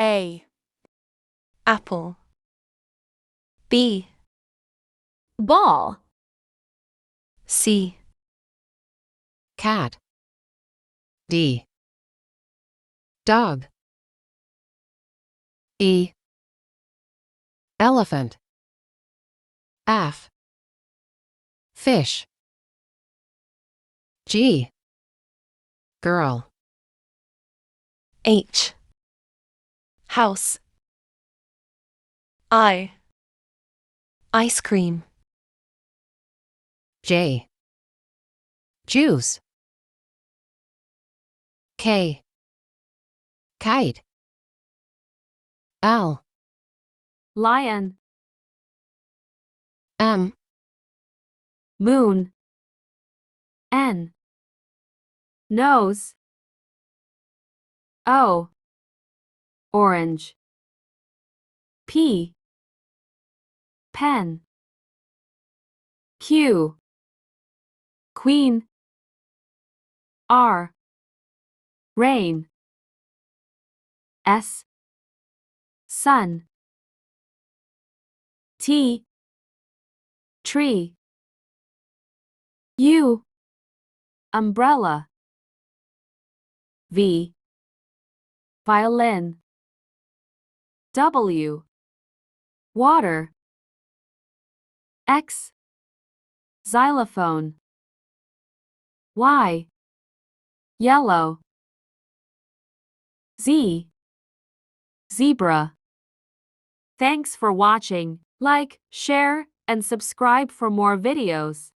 A. Apple. B. Ball. C. Cat. D. Dog. E. Elephant. F. Fish. G. Girl. H. House. I. Ice cream. J. Juice. K. Kite. L. Lion. M. Moon. N. Nose. O. Orange. P. Pen. Q. Queen. R. Rain. S. Sun. T. Tree. U. Umbrella. V. Violin. W. Water. X. Xylophone. Y. Yellow. Z. Zebra. Thanks for watching. Like, share, and subscribe for more videos.